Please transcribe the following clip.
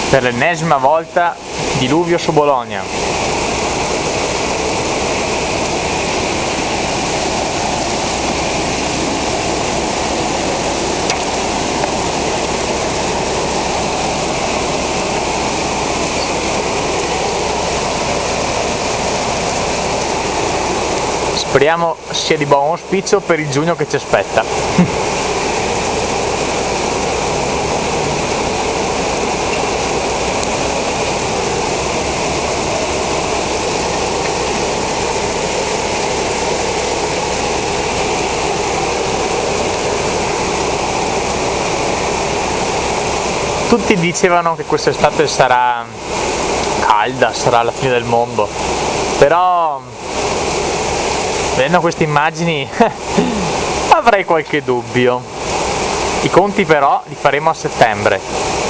Per l'ennesima volta diluvio su Bologna. Speriamo sia di buon auspicio per il giugno che ci aspetta. Tutti dicevano che quest'estate sarà calda, sarà la fine del mondo, però vedendo queste immagini avrei qualche dubbio. I conti però li faremo a settembre.